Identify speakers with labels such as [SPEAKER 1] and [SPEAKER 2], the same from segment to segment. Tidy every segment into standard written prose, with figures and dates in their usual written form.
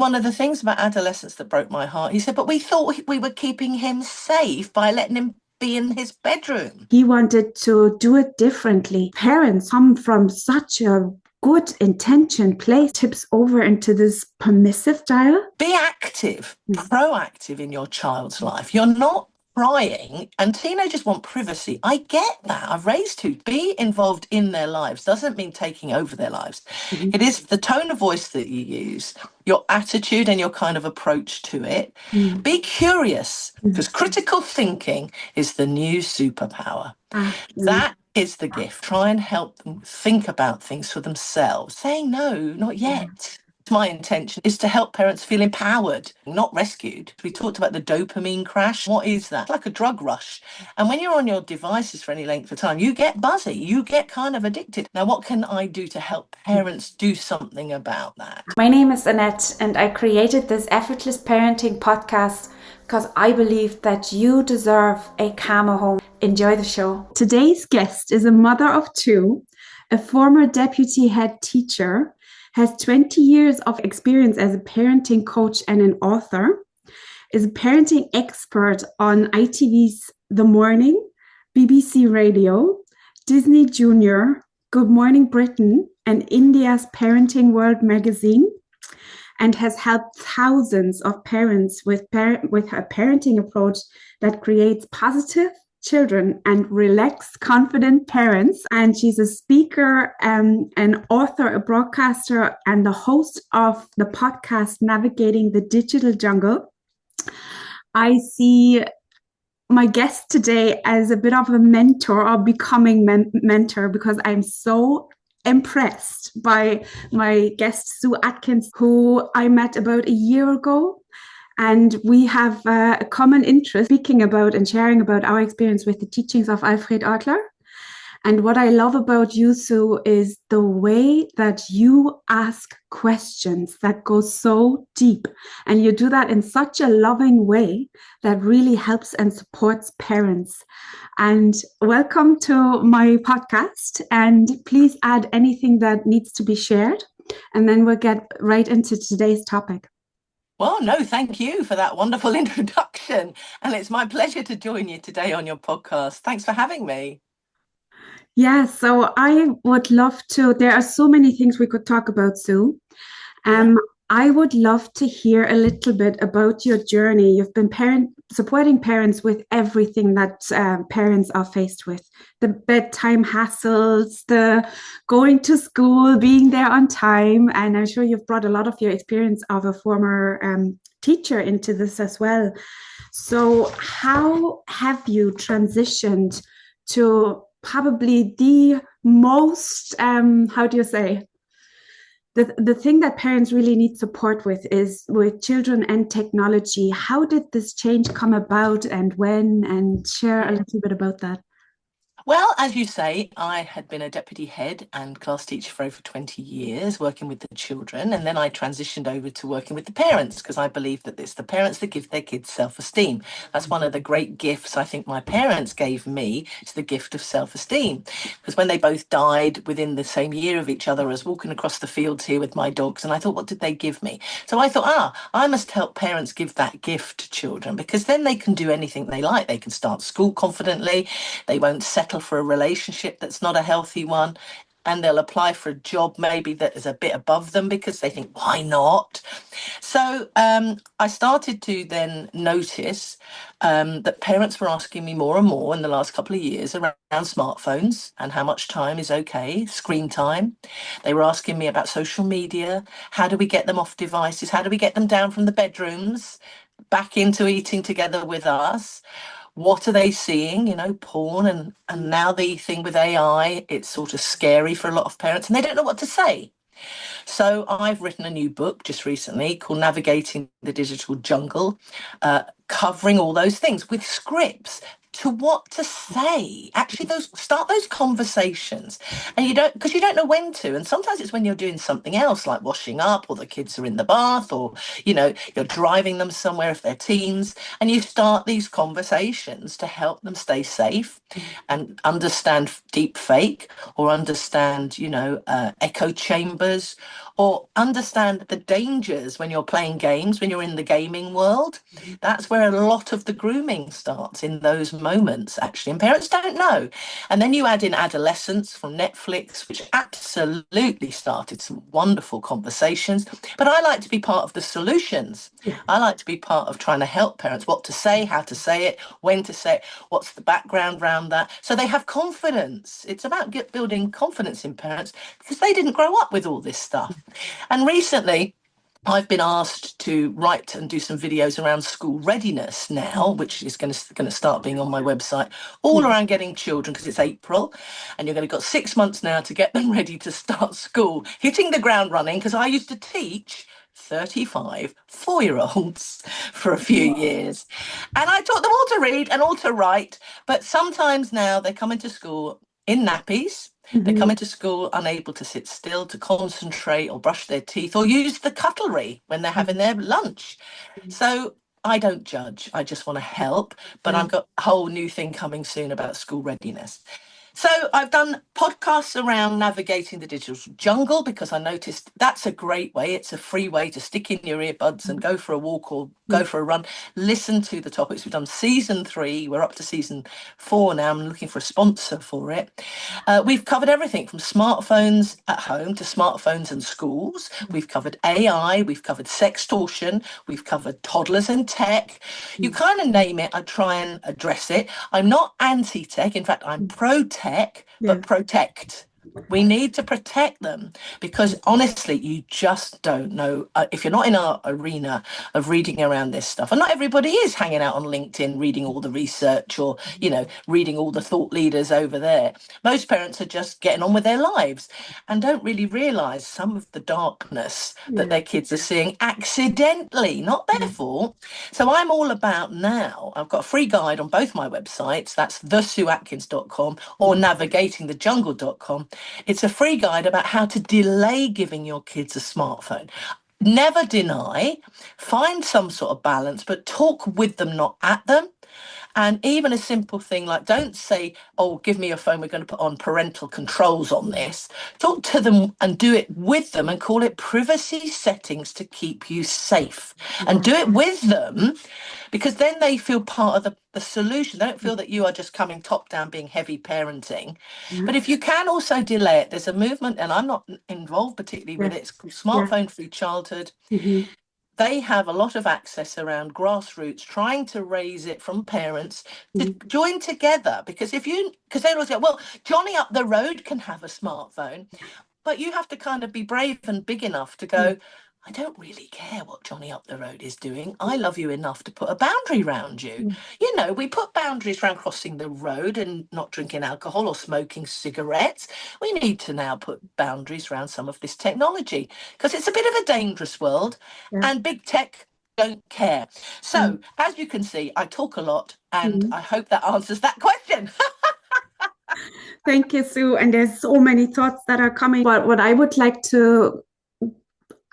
[SPEAKER 1] One of the things about adolescence that broke my heart, he said, but we thought we were keeping him safe by letting him be in his bedroom.
[SPEAKER 2] He wanted to do it differently. Parents come from such a good intention place tips over into this permissive style.
[SPEAKER 1] Be active, proactive in your child's life. You're not crying, and teenagers want privacy. I get that. I've raised two. Be involved in their lives doesn't mean taking over their lives.
[SPEAKER 2] Mhm.
[SPEAKER 1] It is the tone of voice that you use, your attitude and your kind of approach to it.
[SPEAKER 2] Mm.
[SPEAKER 1] Be curious,
[SPEAKER 2] Mm.
[SPEAKER 1] because critical thinking is the new superpower. That is the gift. Try and help them think about things for themselves. Saying no, not yet. My intention is to help parents feel empowered, not rescued. We talked about the dopamine crash. What is that? It's like a drug rush. And when you're on your devices for any length of time, you get buzzy, you get kind of addicted. Now, what can I do to help parents do something about that?
[SPEAKER 3] My name is Annette, and I created this effortless parenting podcast because I believe that you deserve a calmer home. Enjoy the show.
[SPEAKER 2] Today's guest is a mother of two, a former deputy head teacher, has 20 years of experience as a parenting coach and an author, is a parenting expert on ITV's The Morning, BBC Radio, Disney Junior, Good Morning Britain, and India's Parenting World magazine, and has helped thousands of parents with a parenting approach that creates positive children and relaxed, confident parents. And she's a speaker, an author, a broadcaster, and the host of the podcast Navigating the Digital Jungle. I see my guest today as a bit of a mentor or becoming mentor, because I'm so impressed by my guest, Sue Atkins, who I met about a year ago. And we have a common interest speaking about and sharing about our experience with the teachings of Alfred Adler. And what I love about you, Sue, is the way that you ask questions that go so deep. And you do that in such a loving way that really helps and supports parents. And welcome to my podcast. And please add anything that needs to be shared. And then we'll get right into today's topic.
[SPEAKER 1] Well, no, thank you for that wonderful introduction. And it's my pleasure to join you today on your podcast. Thanks for having me.
[SPEAKER 2] Yeah, so I would love to. There are so many things we could talk about, Sue. I would love to hear a little bit about your journey. You've been supporting parents with everything that parents are faced with: the bedtime hassles, the going to school, being there on time. And I'm sure you've brought a lot of your experience of a former teacher into this as well. So how have you transitioned to probably the most, how do you say, the thing that parents really need support with is with children and technology? How did this change come about, and when? And share a little bit about that.
[SPEAKER 1] Well, as you say, I had been a deputy head and class teacher for over 20 years, working with the children. And then I transitioned over to working with the parents, because I believe that it's the parents that give their kids self-esteem. That's one of the great gifts I think my parents gave me, is the gift of self-esteem. Because when they both died within the same year of each other, I was walking across the fields here with my dogs, and I thought, what did they give me? So I thought, I must help parents give that gift to children, because then they can do anything they like. They can start school confidently. They won't settle for a relationship that's not a healthy one, and they'll apply for a job maybe that is a bit above them because they think, why not? So I started to then notice that parents were asking me more and more in the last couple of years around smartphones and how much time is okay, screen time. They were asking me about social media. How do we get them off devices? How do we get them down from the bedrooms back into eating together with us? What are they seeing? Porn, and now the thing with AI, it's sort of scary for a lot of parents, and they don't know what to say. So I've written a new book just recently called Navigating the Digital Jungle, covering all those things with scripts, to what to say. Actually, start those conversations, and because you don't know when to. And sometimes it's when you're doing something else, like washing up, or the kids are in the bath, or you're driving them somewhere if they're teens, and you start these conversations to help them stay safe and understand deep fake, or understand echo chambers, or understand the dangers when you're playing games, when you're in the gaming world. That's where a lot of the grooming starts, in those moments, actually, and parents don't know. And then you add in Adolescence from Netflix, which absolutely started some wonderful conversations. But I like to be part of the solutions. I like to be part of trying to help parents what to say, how to say it, when to say it, what's the background around that, so they have confidence. It's about building confidence in parents, because they didn't grow up with all this stuff. And recently, I've been asked to write and do some videos around school readiness now, which is going to start being on my website, all around getting children, because it's April, and you're going to got 6 months now to get them ready to start school, hitting the ground running, because I used to teach 35 4-year-olds for a few years. And I taught them all to read and all to write. But sometimes now they come into school in nappies. They come into school unable to sit still, to concentrate, or brush their teeth, or use the cutlery when they're having their lunch. So I don't judge. I just want to help. But I've got a whole new thing coming soon about school readiness. So I've done podcasts around navigating the digital jungle, because I noticed that's a great way. It's a free way to stick in your earbuds and go for a walk or go for a run. Listen to the topics. We've done season 3. We're up to season 4 now. I'm looking for a sponsor for it. We've covered everything from smartphones at home to smartphones in schools. We've covered AI. We've covered sextortion. We've covered toddlers and tech. You kind of name it, I try and address it. I'm not anti-tech. In fact, I'm pro-tech, but protect. We need to protect them, because honestly, you just don't know if you're not in our arena of reading around this stuff. And not everybody is hanging out on LinkedIn reading all the research, or reading all the thought leaders over there. Most parents are just getting on with their lives and don't really realize some of the darkness that their kids are seeing accidentally, not their fault. So I'm all about, now I've got a free guide on both my websites. That's thesueatkins.com or navigatingthejungle.com. It's a free guide about how to delay giving your kids a smartphone. Never deny, find some sort of balance, but talk with them, not at them. And even a simple thing like, don't say, oh, give me your phone, we're going to put on parental controls on this. Talk to them and do it with them, and call it privacy settings to keep you safe. And do it with them, because then they feel part of the solution. They don't feel that you are just coming top down, being heavy parenting. But if you can also delay it, there's a movement, and I'm not involved particularly with it. It's called Smartphone Free Childhood. They have a lot of access around grassroots, trying to raise it from parents to join together. Because because they always go, well, Johnny up the road can have a smartphone, but you have to kind of be brave and big enough to go, I don't really care what Johnny up the road is doing. I love you enough to put a boundary around you. We put boundaries around crossing the road and not drinking alcohol or smoking cigarettes. We need to now put boundaries around some of this technology, because it's a bit of a dangerous world, and big tech don't care. So as you can see, I talk a lot, and I hope that answers that question.
[SPEAKER 2] Thank you, Sue. And there's so many thoughts that are coming. But what I would like to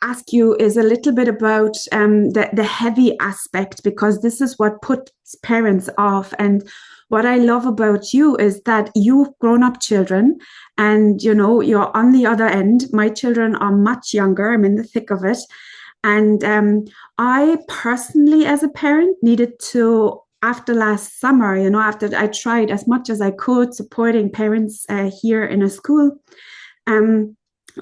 [SPEAKER 2] ask you is a little bit about the heavy aspect, because this is what puts parents off. And what I love about you is that you've grown up children, and you're on the other end. My children are much younger. I'm in the thick of it. And I personally, as a parent, needed to, after last summer, after I tried as much as I could supporting parents here in a school,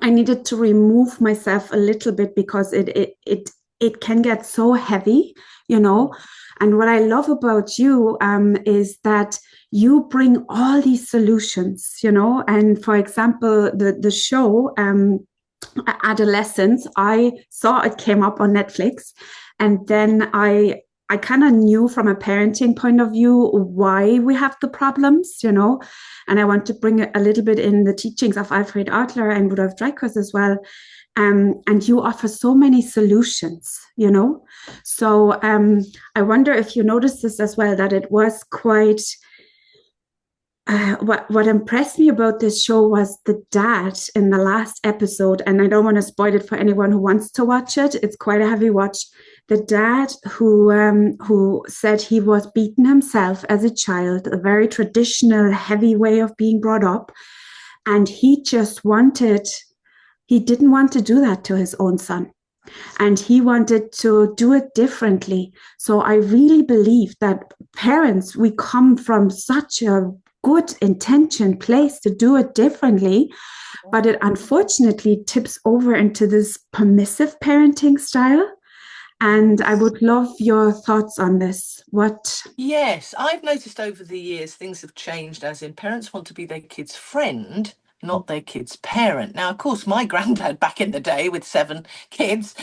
[SPEAKER 2] I needed to remove myself a little bit, because it can get so heavy, And what I love about you is that you bring all these solutions, And for example, the show Adolescence, I saw it came up on Netflix, and then I kind of knew from a parenting point of view why we have the problems, and I want to bring a little bit in the teachings of Alfred Adler and Rudolf Dreikurs as well. And you offer so many solutions, you know. So I wonder if you noticed this as well, that it was quite what impressed me about this show was the dad in the last episode, and I don't want to spoil it for anyone who wants to watch it. It's quite a heavy watch. The dad who said he was beaten himself as a child, a very traditional, heavy way of being brought up, and he didn't want to do that to his own son. And he wanted to do it differently. So I really believe that parents, we come from such a good intention place to do it differently, but it unfortunately tips over into this permissive parenting style. And I would love your thoughts on this.
[SPEAKER 1] Yes, I've noticed over the years things have changed, as in parents want to be their kid's friend, not their kid's parent. Now, of course, my granddad back in the day with 7 kids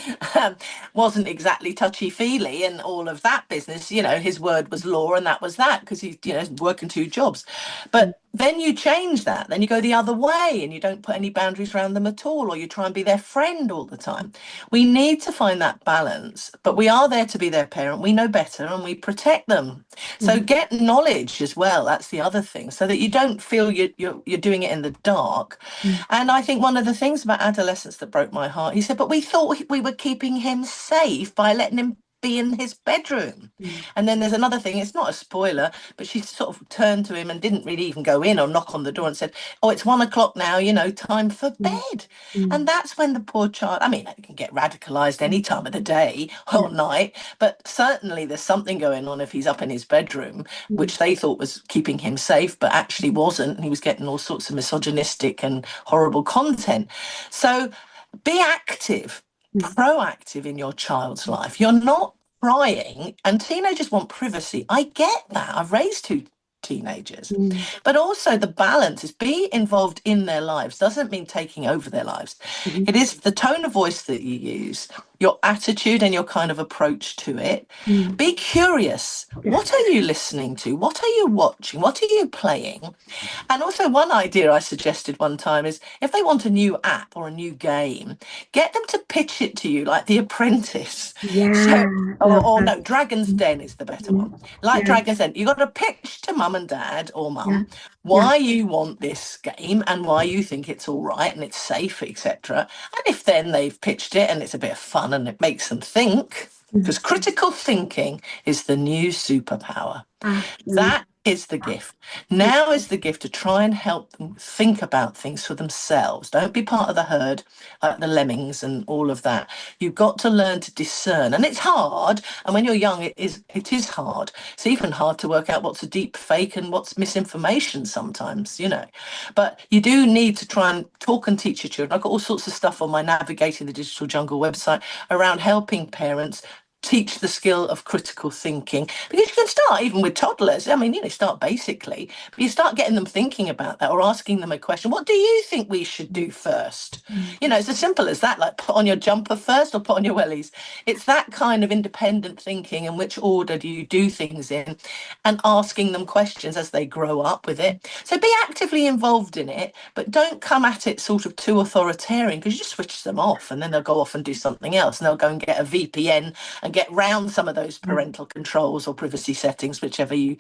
[SPEAKER 1] wasn't exactly touchy-feely and all of that business. You know, his word was law, and that was that, because he's, working 2 jobs. But then you change that, then you go the other way and you don't put any boundaries around them at all, or you try and be their friend all the time. We need to find that balance, but we are there to be their parent. We know better and we protect them. So get knowledge as well. That's the other thing, so that you don't feel you're doing it in the dark. And I think one of the things about Adolescence that broke my heart, he said, but we thought we were keeping him safe by letting him be in his bedroom. And then there's another thing, it's not a spoiler, but she sort of turned to him and didn't really even go in or knock on the door and said, oh, it's 1 o'clock now, time for bed. And that's when the poor child, I mean, it can get radicalized any time of the day or night, but certainly there's something going on if he's up in his bedroom, which they thought was keeping him safe, but actually wasn't. And he was getting all sorts of misogynistic and horrible content. So be active, proactive in your child's life. You're not prying, and teenagers want privacy. I get that. I've raised 2 teenagers, but also the balance is be involved in their lives doesn't mean taking over their lives. It is the tone of voice that you use, your attitude and your kind of approach to it. Be curious. What are you listening to? What are you watching? What are you playing? And also, one idea I suggested one time is, if they want a new app or a new game, get them to pitch it to you like The Apprentice.
[SPEAKER 2] Yeah,
[SPEAKER 1] Or no, Dragon's Den is the better one. Like
[SPEAKER 2] yeah,
[SPEAKER 1] Dragon's Den, you've got to pitch to mum and dad or
[SPEAKER 2] yeah,
[SPEAKER 1] mum why you want this game and why you think it's all right and it's safe, etc. And if then they've pitched it and it's a bit of fun and it makes them think, because critical thinking is the new superpower. That is the gift. Now is the gift to try and help them think about things for themselves. Don't be part of the herd like the lemmings and all of that. You've got to learn to discern. And it's hard. And when you're young, it is hard. It's even hard to work out what's a deep fake and what's misinformation sometimes, But you do need to try and talk and teach your children. I've got all sorts of stuff on my Navigating the Digital Jungle website around helping parents teach the skill of critical thinking, because you can start even with toddlers. I mean, start basically, but you start getting them thinking about that, or asking them a question. What do you think we should do first? It's as simple as that, like put on your jumper first or put on your wellies. It's that kind of independent thinking, and which order do you do things in, and asking them questions as they grow up with it. So be actively involved in it, but don't come at it sort of too authoritarian, because you just switch them off and then they'll go off and do something else, and they'll go and get a VPN and get round some of those parental controls or privacy settings, whichever you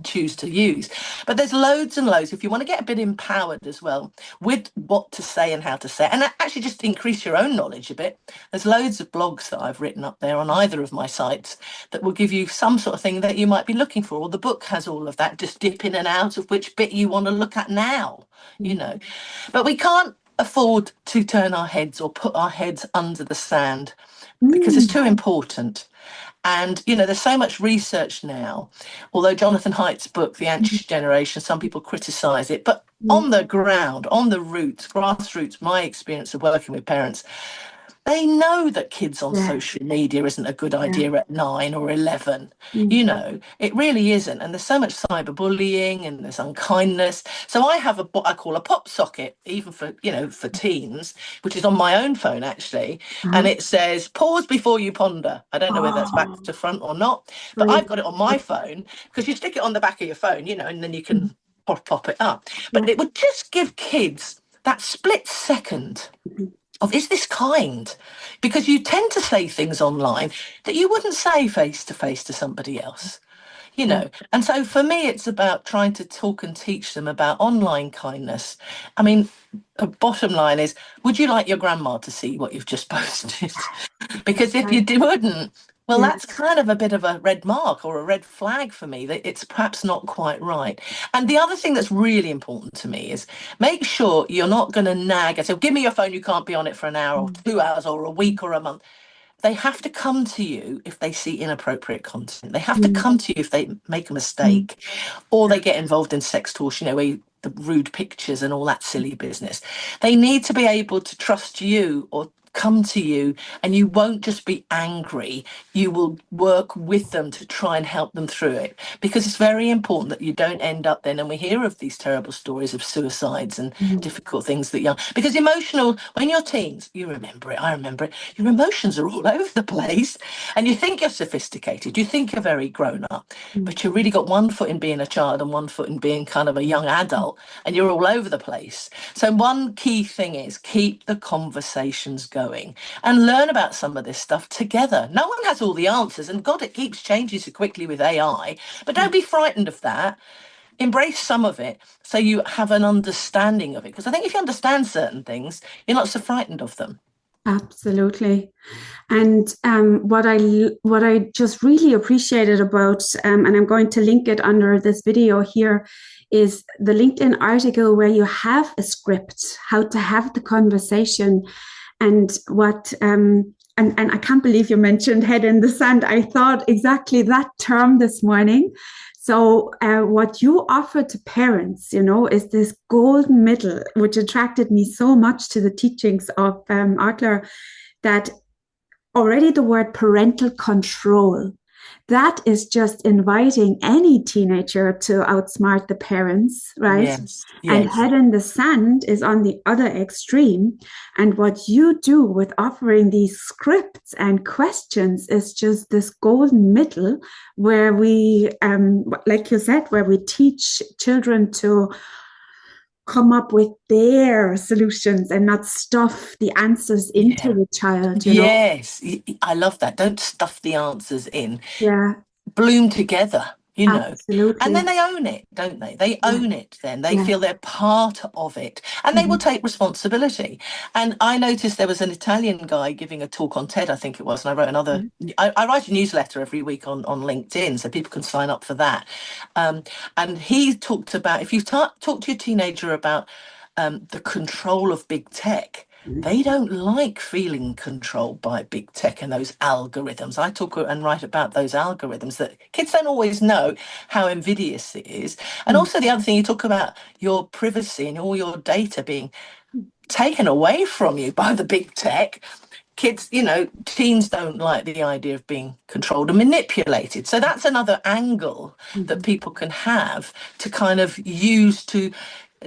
[SPEAKER 1] choose to use. But there's loads and loads. If you want to get a bit empowered as well with what to say and how to say it, and actually just increase your own knowledge a bit, there's loads of blogs that I've written up there on either of my sites that will give you some sort of thing that you might be looking for. Or the book has all of that. Just dip in and out of which bit you want to look at now, But we can't afford to turn our heads or put our heads under the sand, because it's too important. And, there's so much research now, although Jonathan Haidt's book, The Anti-Generation, some people criticise it, but on the ground, on the roots, grassroots, my experience of working with parents, they know that kids on social media isn't a good idea at 9 or 11. It really isn't. And there's so much cyberbullying and there's unkindness. So I have what I call a pop socket, even for, for teens, which is on my own phone, actually. And it says, pause before you ponder. I don't know whether that's back to front or not, but I've got it on my phone, because you stick it on the back of your phone, and then you can pop it up. But it would just give kids that split second of, is this kind? Because you tend to say things online that you wouldn't say face to somebody else, you
[SPEAKER 2] Yeah.
[SPEAKER 1] know. And so for me, it's about trying to talk and teach them about online kindness. I mean, the bottom line is, would you like your grandma to see what you've just posted? Because if you wouldn't, well,
[SPEAKER 2] Yeah.
[SPEAKER 1] that's kind of a bit of a red mark or a red flag for me that it's perhaps not quite right. And the other thing that's really important to me is make sure you're not going to nag and say, give me your phone, you can't be on it for an hour or 2 hours or a week or a month. They have to come to you if they see inappropriate content. They have to
[SPEAKER 2] Mm,
[SPEAKER 1] come to you if they make a
[SPEAKER 2] mm,
[SPEAKER 1] mistake or they get involved in sextortion, the rude pictures and all that silly business. They need to be able to trust you or come to you, and you won't just be angry. You will work with them to try and help them through it, because it's very important that you don't end up then, and we hear of these terrible stories of suicides and
[SPEAKER 2] mm,
[SPEAKER 1] difficult things that young, because emotional, when you're teens, you remember it, I remember it, your emotions are all over the place, and you think you're sophisticated, you think you're very grown up,
[SPEAKER 2] mm.
[SPEAKER 1] but you really got one foot in being a child and one foot in being kind of a young adult, and you're all over the place. So one key thing is keep the conversations going and learn about some of this stuff together. No one has all the answers, and God, it keeps changing so quickly with AI, but don't be frightened of that. Embrace some of it so you have an understanding of it, because I think if you understand certain things, you're not so frightened of them.
[SPEAKER 2] Absolutely. And what I just really appreciated about, and I'm going to link it under this video here, is the LinkedIn article where you have a script, how to have the conversation, and what and I can't believe you mentioned head in the sand. I thought exactly that term this morning. So what you offer to parents, is this golden middle, which attracted me so much to the teachings of Adler, that already the word parental control, that is just inviting any teenager to outsmart the parents, right?
[SPEAKER 1] Yes,
[SPEAKER 2] And
[SPEAKER 1] yes.
[SPEAKER 2] head in the sand is on the other extreme. And what you do with offering these scripts and questions is just this golden middle where we, like you said, where we teach children to come up with their solutions and not stuff the answers into
[SPEAKER 1] Yeah.
[SPEAKER 2] the child,
[SPEAKER 1] Yes, I love that. Don't stuff the answers in.
[SPEAKER 2] Yeah,
[SPEAKER 1] Bloom together, and then
[SPEAKER 2] absolutely.
[SPEAKER 1] they own it, don't they? They
[SPEAKER 2] Yeah,
[SPEAKER 1] own it. Then they
[SPEAKER 2] yeah.
[SPEAKER 1] feel they're part of it, and they will
[SPEAKER 2] Mhm,
[SPEAKER 1] take responsibility. And I noticed there was an Italian guy giving a talk on TED, I think it was, and I wrote another.
[SPEAKER 2] mhm,
[SPEAKER 1] I write a newsletter every week on LinkedIn, so people can sign up for that. um, and he talked about, if you talk to your teenager about the control of big tech, they don't like feeling controlled by big tech and those algorithms. I talk and write about those algorithms that kids don't always know how invidious it is. And
[SPEAKER 2] mhm,
[SPEAKER 1] also the other thing, you talk about your privacy and all your data being taken away from you by the big tech. Kids, teens don't like the idea of being controlled and manipulated. So that's another angle that
[SPEAKER 2] mhm.
[SPEAKER 1] people can have to kind of use to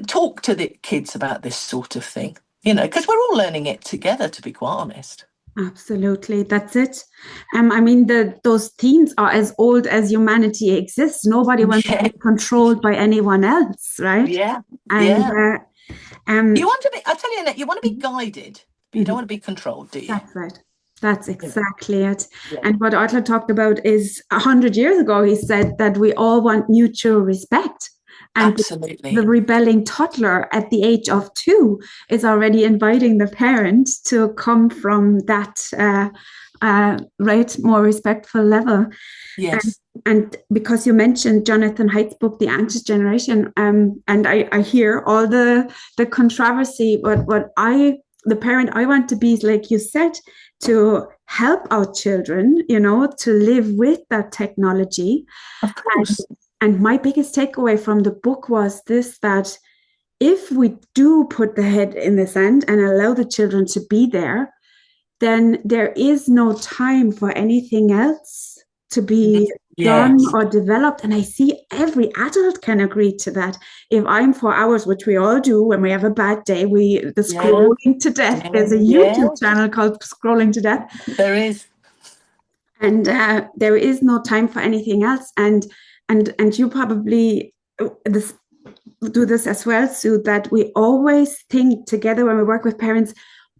[SPEAKER 1] talk to the kids about this sort of thing, because we're all learning it together, to be quite honest.
[SPEAKER 2] Absolutely, that's it. I mean, those teens are as old as humanity exists. Nobody wants to
[SPEAKER 1] Yeah,
[SPEAKER 2] be controlled by anyone else, right?
[SPEAKER 1] yeah,
[SPEAKER 2] And
[SPEAKER 1] yeah.
[SPEAKER 2] um,
[SPEAKER 1] You want to be, I tell you, Annette, you want to be guided, but you don't
[SPEAKER 2] mhm.
[SPEAKER 1] want to be controlled, do you?
[SPEAKER 2] That's right. That's
[SPEAKER 1] You know,
[SPEAKER 2] exactly it.
[SPEAKER 1] yeah,
[SPEAKER 2] And what Adler talked about is 100 years ago, he said that we all want mutual respect. And the
[SPEAKER 1] absolutely.
[SPEAKER 2] rebelling toddler at the age of 2 is already inviting the parent to come from that right, more respectful level. And,
[SPEAKER 1] Yes.
[SPEAKER 2] and because you mentioned Jonathan Haidt's book, The Anxious Generation, and I hear all the controversy, but the parent I want to be is, like you said, to help our children, to live with that technology.
[SPEAKER 1] Of course.
[SPEAKER 2] And my biggest takeaway from the book was this, that if we do put the head in the sand and allow the children to be there, then there is no time for anything else to be done
[SPEAKER 1] Yes.
[SPEAKER 2] or developed. And I see every adult can agree to that. If I'm 4 hours, which we all do when we have a bad day, the
[SPEAKER 1] Yeah.
[SPEAKER 2] scrolling to death. There's a
[SPEAKER 1] Yeah.
[SPEAKER 2] YouTube channel called Scrolling to Death.
[SPEAKER 1] There is.
[SPEAKER 2] And there is no time for anything else. And you probably do this as well, Sue, that we always think together when we work with parents,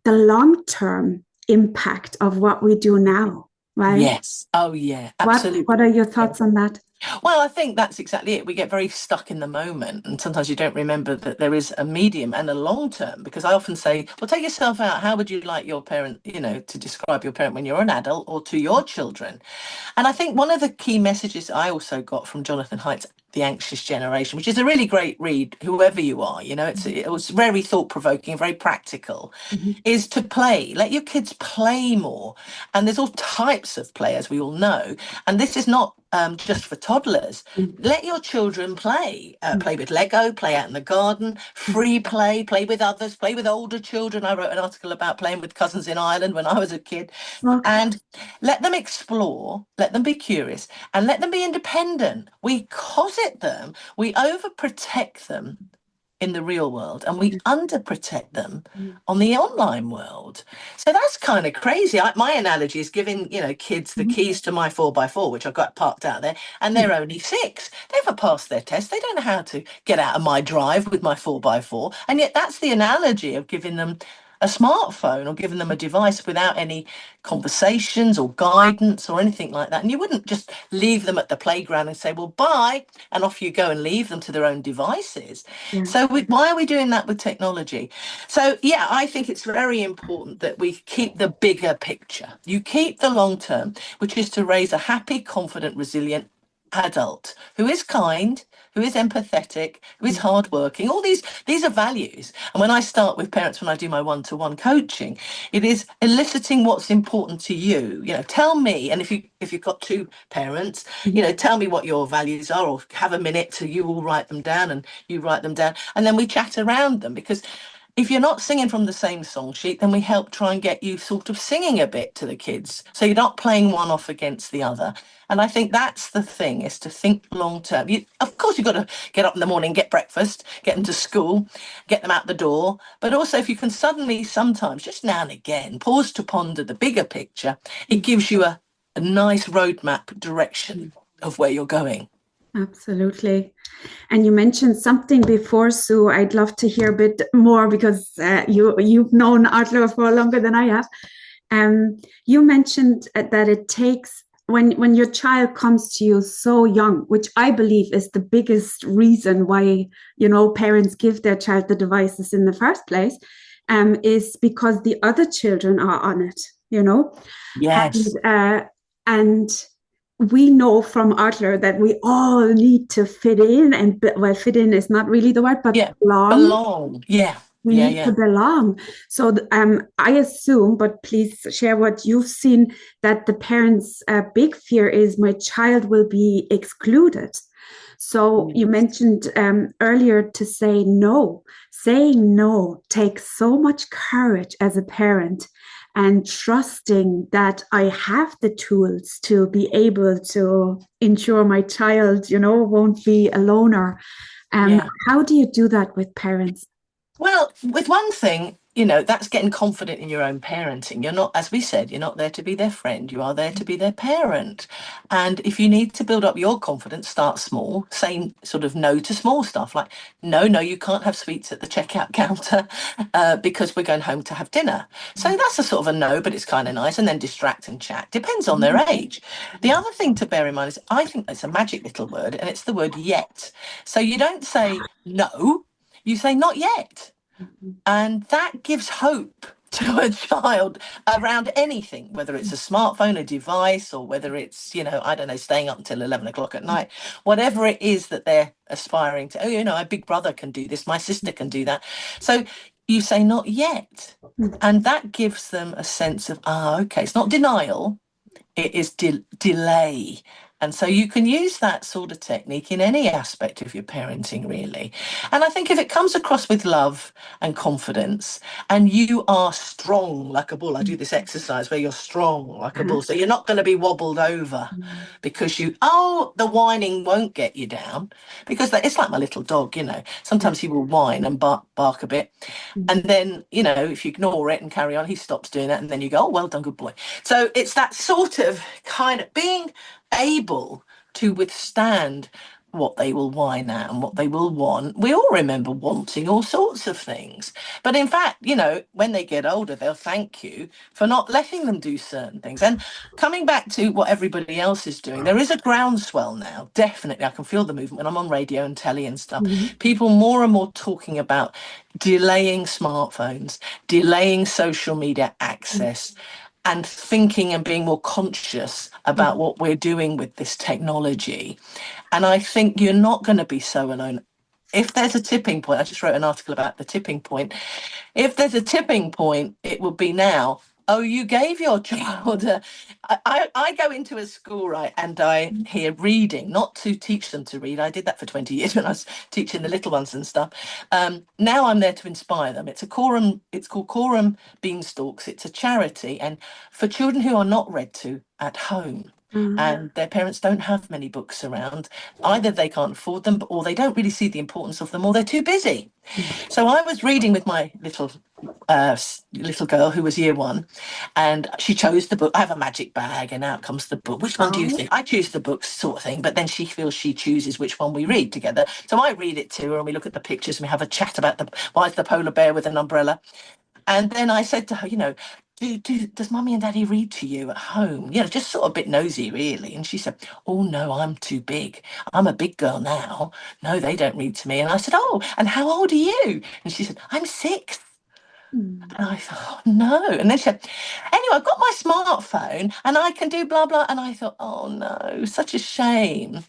[SPEAKER 2] the long-term impact of what we do now, right?
[SPEAKER 1] Yes. Oh, yeah, absolutely.
[SPEAKER 2] What are your thoughts on that?
[SPEAKER 1] Well, I think that's exactly it. We get very stuck in the moment, and sometimes you don't remember that there is a medium and a long term. Because I often say, well, take yourself out. How would you like your parent, to describe your parent when you're an adult or to your children? And I think one of the key messages I also got from Jonathan Haidt's The Anxious Generation, which is a really great read, whoever you are, it was very thought provoking, very practical, is to play. Let your kids play more. And there's all types of play, as we all know. And this is not just for toddlers. Let your children play. Play with Lego, play out in the garden, free play with others, play with older children. I wrote an article about playing with cousins in Ireland when I was a kid.
[SPEAKER 2] Okay.
[SPEAKER 1] And let them explore, let them be curious, and let them be independent. We cosset them, we overprotect them in the real world, and we underprotect them on the online world. So that's kind of crazy. My analogy is giving kids the keys to my 4x4, which I've got parked out there, and they're only 6. They haven't passed their test. They don't know how to get out of my drive with my 4x4, and yet that's the analogy of giving them a smartphone or giving them a device without any conversations or guidance or anything like that. And you wouldn't just leave them at the playground and say, well, bye, and off you go and leave them to their own devices.
[SPEAKER 2] Yeah.
[SPEAKER 1] So why are we doing that with technology? So, yeah, I think it's very important that we keep the bigger picture. You keep the long term, which is to raise a happy, confident, resilient adult who is kind, who is empathetic, who is hardworking. All these are values. And when I start with parents, when I do my one-to-one coaching, it is eliciting what's important to you. Tell me. And if you've got 2 parents, tell me what your values are, or have a minute to you all write them down and you write them down, and then we chat around them. Because if you're not singing from the same song sheet, then we help try and get you sort of singing a bit to the kids. So you're not playing one off against the other. And I think that's the thing, is to think long term. Of course, you've got to get up in the morning, get breakfast, get them to school, get them out the door. But also, if you can suddenly, sometimes, just now and again, pause to ponder the bigger picture, it gives you a nice roadmap direction of where you're going.
[SPEAKER 2] Absolutely. And you mentioned something before, Sue. I'd love to hear a bit more, because you've known Adler for longer than I have. You mentioned that it takes, when your child comes to you so young, which I believe is the biggest reason why parents give their child the devices in the first place, is because the other children are on it.
[SPEAKER 1] Yes.
[SPEAKER 2] And we know from Adler that we all need to fit in, and fit in is not really the word, but
[SPEAKER 1] belong. Yeah.
[SPEAKER 2] We need to belong. So I assume, but please share what you've seen, that the parents' big fear is my child will be excluded. So you mentioned earlier to say no. Saying no takes so much courage as a parent, and trusting that I have the tools to be able to ensure my child, won't be a loner. How do you do that with parents?
[SPEAKER 1] Well, with one thing, that's getting confident in your own parenting. You're not, as we said, you're not there to be their friend. You are there to be their parent. And if you need to build up your confidence, start small. Say sort of no to small stuff, like, no, you can't have sweets at the checkout counter because we're going home to have dinner. So that's a sort of a no, but it's kind of nice. And then distract and chat. Depends on their age. The other thing to bear in mind is, I think it's a magic little word, and it's the word yet. So you don't say no. You say not yet. And that gives hope to a child around anything, whether it's a smartphone, a device, or whether it's, I don't know, staying up until 11 o'clock at night, whatever it is that they're aspiring to. Oh, my big brother can do this, my sister can do that. So you say not yet. And that gives them a sense of, okay, it's not denial, it is delay. And so you can use that sort of technique in any aspect of your parenting, really. And I think if it comes across with love and confidence, and you are strong like a bull, I do this exercise where you're strong like a bull. So you're not going to be wobbled over because the whining won't get you down, because it's like my little dog, sometimes he will whine and bark a bit. And then, if you ignore it and carry on, he stops doing that. And then you go, oh, well done, good boy. So it's that sort of kind of being able to withstand what they will whine at and what they will want. We all remember wanting all sorts of things. But in fact, you know, when they get older, they'll thank you for not letting them do certain things. And coming back to what everybody else is doing, there is a groundswell now. Definitely, I can feel the movement when I'm on radio and telly and stuff. People more and more talking about delaying smartphones, delaying social media access, and thinking and being more conscious about what we're doing with this technology. And I think you're not going to be so alone. If there's a tipping point, I just wrote an article about the tipping point. If there's a tipping point, it will be now. Oh, you gave your child I go into a school, right, and I hear reading, not to teach them to read. I did that for 20 years when I was teaching the little ones and stuff. Now I'm there to inspire them. It's called Quorum Beanstalks. It's a charity, and for children who are not read to at home. And their parents don't have many books around. Either they can't afford them, or they don't really see the importance of them, or they're too busy. So I was reading with my little girl who was year one, and she chose the book. I have a magic bag, and out comes the book. Which one do you think? I choose the books, sort of thing. But then she feels she chooses which one we read together. So I read it to her, and we look at the pictures, and we have a chat about why is the polar bear with an umbrella. And then I said to her, you know, does mummy and daddy read to you at home? You know, just sort of a bit nosy, really. And she said, oh, no, I'm too big. I'm a big girl now. No, they don't read to me. And I said, oh, and how old are you? And she said, I'm 6. And I thought, oh, no. And then she said, anyway, I've got my smartphone and I can do blah, blah. And I thought, oh, no, such a shame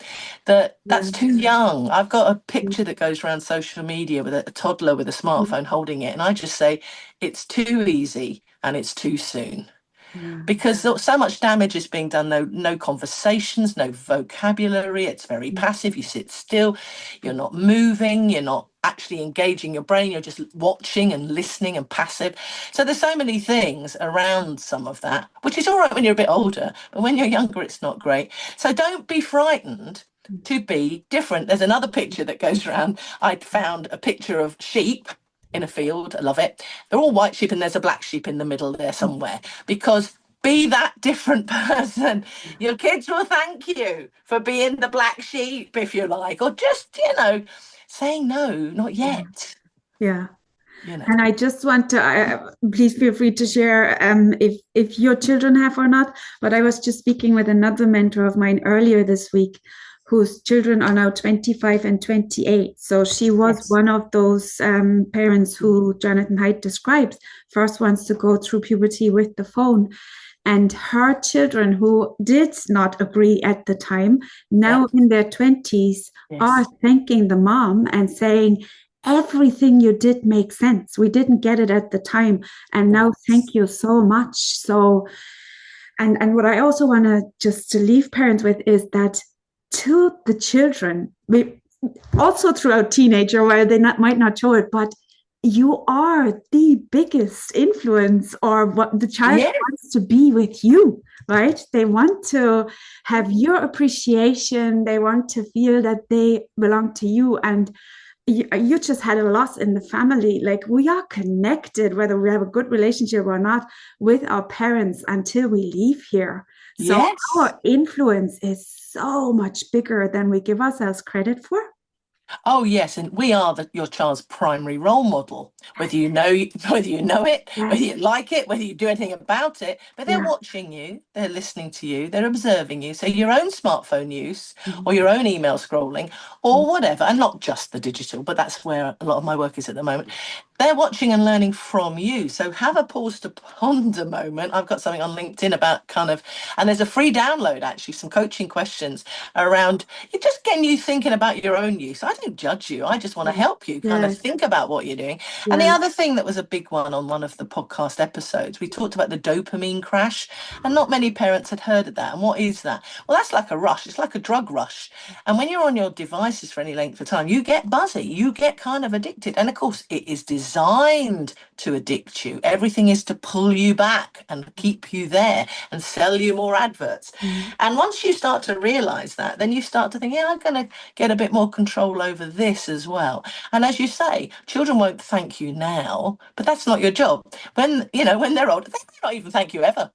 [SPEAKER 1] that's too young. I've got a picture that goes around social media with a toddler with a smartphone holding it. And I just say, it's too easy and it's too soon. Because so much damage is being done. No conversations, no vocabulary. It's very passive. You sit still, you're not moving, you're not actually engaging your brain, you're just watching and listening and passive. So there's so many things around some of that, which is all right when you're a bit older, but when you're younger, it's not great. So don't be frightened to be different. There's another picture that goes around. I'd found a picture of sheep in a field. I love it. They're all white sheep and there's a black sheep in the middle there somewhere, because be that different person. Your kids will thank you for being the black sheep, if you like, or just, you know, saying no, not yet.
[SPEAKER 2] Yeah.
[SPEAKER 1] You know.
[SPEAKER 2] And I just want to, please feel free to share if your children have or not. But I was just speaking with another mentor of mine earlier this week, whose children are now 25 and 28. So she was one of those parents who Jonathan Haidt describes, first ones to go through puberty with the phone. And her children, who did not agree at the time, now in their 20s, are thanking the mom and saying, everything you did makes sense. We didn't get it at the time. And now thank you so much. So, and what I also want to just to leave parents with is that to the children, we also throughout teenager, where they might not show it, but you are the biggest influence, or what the child wants to be with you, right? They want to have your appreciation. They want to feel that they belong to you. And you just had a loss in the family. Like, we are connected, whether we have a good relationship or not, with our parents until we leave here. So our influence is so much bigger than we give ourselves credit for.
[SPEAKER 1] Oh, yes. And we are your child's primary role model, whether you know it, whether you like it, whether you do anything about it. But they're watching you, they're listening to you, they're observing you. So your own smartphone use or your own email scrolling or whatever, and not just the digital, but that's where a lot of my work is at the moment. They're watching and learning from you. So have a pause to ponder moment. I've got something on LinkedIn about and there's a free download, actually, some coaching questions around just getting you thinking about your own use. I don't judge you. I just want to help you kind of think about what you're doing. And the other thing that was a big one on one of the podcast episodes, we talked about the dopamine crash, and not many parents had heard of that. And what is that? Well, that's like a rush. It's like a drug rush. And when you're on your devices for any length of time, you get buzzy, you get kind of addicted. And of course, it is designed designed to addict you. Everything is to pull you back and keep you there and sell you more adverts. And once you start to realize that, then you start to think, yeah, I'm going to get a bit more control over this as well. And as you say, children won't thank you now, but that's not your job. When, when they're older, they may not even thank you ever.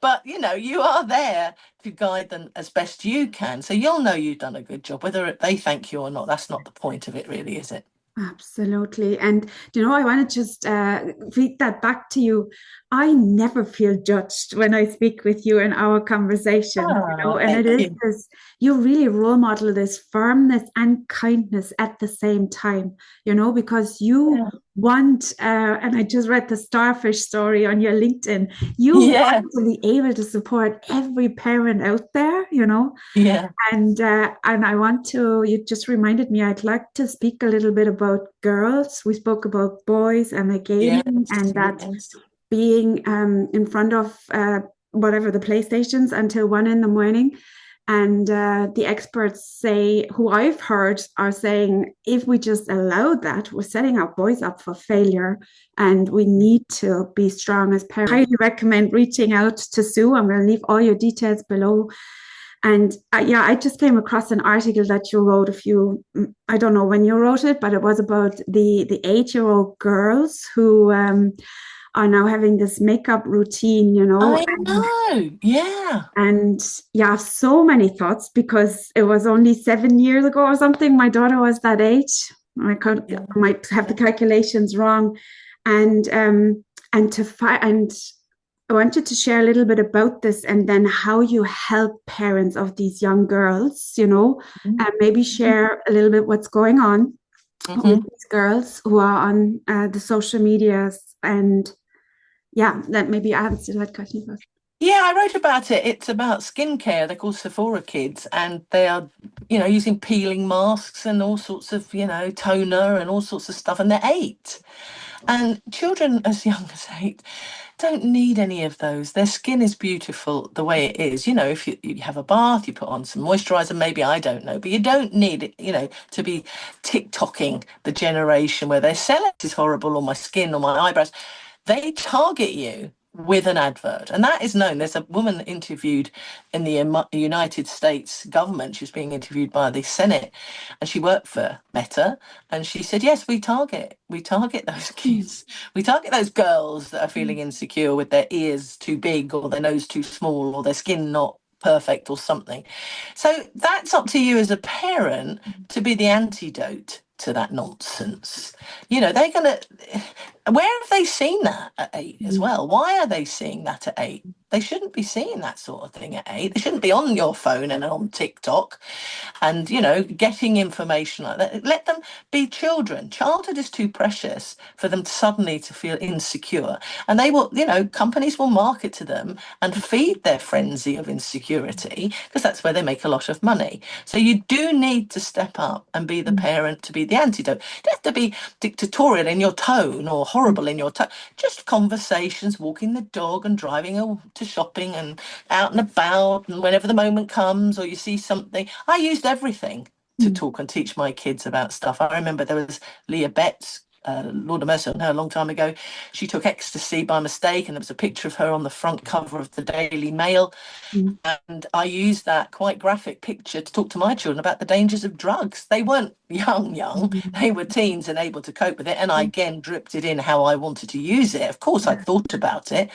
[SPEAKER 1] But, you are there to guide them as best you can. So you'll know you've done a good job, whether they thank you or not. That's not the point of it, really, is it?
[SPEAKER 2] Absolutely. And, I want to just feed that back to you. I never feel judged when I speak with you in our conversation, and it is this, you really role model this firmness and kindness at the same time, because you want, and I just read the starfish story on your LinkedIn, you want to be able to support every parent out there, And I want to, you just reminded me, I'd like to speak a little bit about girls. We spoke about boys and the gaming and that being in front of whatever the PlayStations until 1 a.m. And the experts say, who I've heard are saying, if we just allow that, we're setting our boys up for failure, and we need to be strong as parents. I highly recommend reaching out to Sue. I'm going to leave all your details below. And I just came across an article that you wrote I don't know when you wrote it, but it was about the 8-year-old girls who are now having this makeup routine,
[SPEAKER 1] I know, yeah.
[SPEAKER 2] And so many thoughts, because it was only 7 years ago or something. My daughter was that age. I might have the calculations wrong. And I wanted to share a little bit about this, and then how you help parents of these young girls, and maybe share a little bit what's going on with these girls who are on the social medias. And that maybe I answered that question first.
[SPEAKER 1] Yeah, I wrote about it. It's about skincare. They're called Sephora kids, and they are, using peeling masks and all sorts of, toner and all sorts of stuff, and they're 8. And children as young as 8 don't need any of those. Their skin is beautiful the way it is. If you have a bath, you put on some moisturizer, maybe, I don't know, but you don't need it, to be TikToking the generation where they're saying, this is horrible, or my skin or my eyebrows. They target you with an advert, and that is known. There's a woman interviewed in the United States government. She was being interviewed by the Senate, and she worked for Meta, and she said, yes, we target those kids. We target those girls that are feeling insecure with their ears too big, or their nose too small, or their skin not perfect, or something. So that's up to you as a parent to be the antidote to that nonsense. They're gonna, where have they seen that at 8 as well? Why are they seeing that at 8? They shouldn't be seeing that sort of thing at 8. They shouldn't be on your phone and on TikTok and, getting information like that. Let them be children. Childhood is too precious for them suddenly to feel insecure. And they will, companies will market to them and feed their frenzy of insecurity, because that's where they make a lot of money. So you do need to step up and be the parent to be the antidote. You don't have to be dictatorial in your tone or horrible in your tone. Just conversations, walking the dog and driving to shopping and out and about, and whenever the moment comes or you see something. I used everything to talk and teach my kids about stuff. I remember there was Leah Betts, Lord of mercy on her, a long time ago. She took ecstasy by mistake, and there was a picture of her on the front cover of the Daily Mail. And I used that quite graphic picture to talk to my children about the dangers of drugs. They weren't young, they were teens and able to cope with it. And I again dripped it in how I wanted to use it. Of course, I thought about it.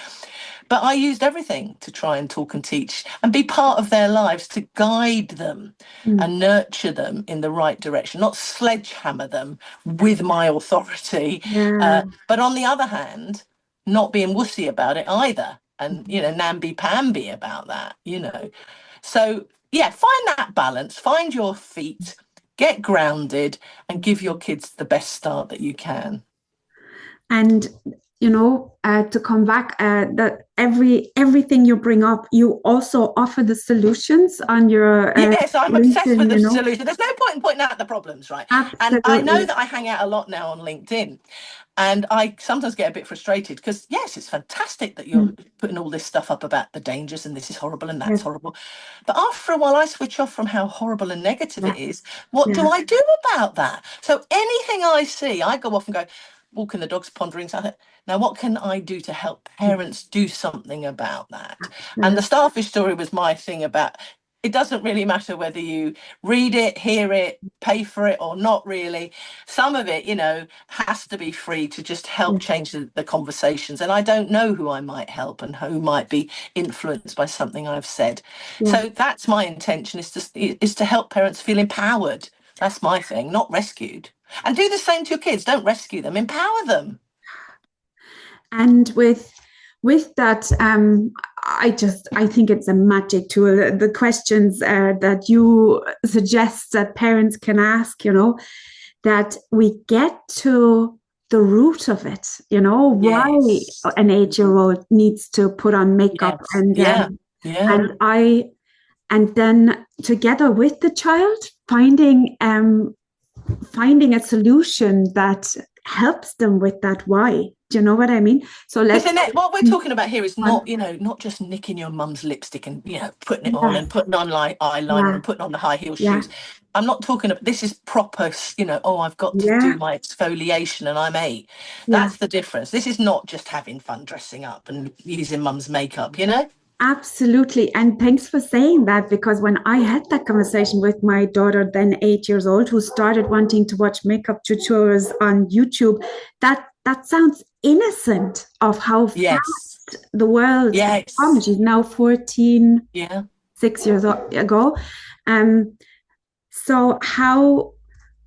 [SPEAKER 1] But I used everything to try and talk and teach and be part of their lives, to guide them and nurture them in the right direction, not sledgehammer them with my authority. But on the other hand, not being wussy about it either. And, namby-pamby about that, So, find that balance, find your feet, get grounded, and give your kids the best start that you can.
[SPEAKER 2] And to come back, that everything you bring up, you also offer the solutions on your
[SPEAKER 1] yes, I'm obsessed
[SPEAKER 2] LinkedIn,
[SPEAKER 1] with the solution. There's no point in pointing out the problems, right?
[SPEAKER 2] Absolutely.
[SPEAKER 1] And I know that I hang out a lot now on LinkedIn, and I sometimes get a bit frustrated, because yes, it's fantastic that you're putting all this stuff up about the dangers and this is horrible and that's horrible, but after a while I switch off from how horrible and negative it is. What do I do about that? So anything I see, I go off and go, walking the dogs, pondering something. Now, what can I do to help parents do something about that? And the starfish story was my thing about, it doesn't really matter whether you read it, hear it, pay for it or not really. Some of it, has to be free to just help change the conversations. And I don't know who I might help and who might be influenced by something I've said. So that's my intention, is to help parents feel empowered. That's my thing, not rescued. And do the same to your kids. Don't rescue them, empower them.
[SPEAKER 2] And with that, I think it's a magic tool. The questions that you suggest that parents can ask, that we get to the root of it, why an 8-year-old needs to put on makeup, and then together with the child finding a solution that helps them with that why. Do you know what I mean? So
[SPEAKER 1] what we're talking about here is not, not just nicking your mum's lipstick and, putting it on and putting on like eyeliner and putting on the high heel shoes. I'm not talking about, this is proper, I've got to do my exfoliation and I'm 8. That's the difference. This is not just having fun dressing up and using mum's makeup,
[SPEAKER 2] Absolutely. And thanks for saying that, because when I had that conversation with my daughter, then 8 years old, who started wanting to watch makeup tutorials on YouTube, that sounds innocent of how fast the world has come. She's now 14, 6 years ago. So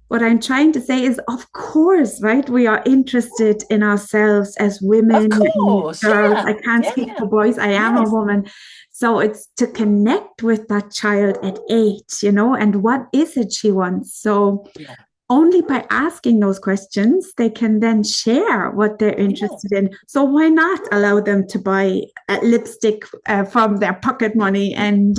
[SPEAKER 2] what I'm trying to say is, of course, right, we are interested in ourselves as women,
[SPEAKER 1] of course,
[SPEAKER 2] girls. I can't speak for boys. I am a woman. So it's to connect with that child at 8, and what is it she wants? So only by asking those questions, they can then share what they're interested in. So why not allow them to buy lipstick from their pocket money and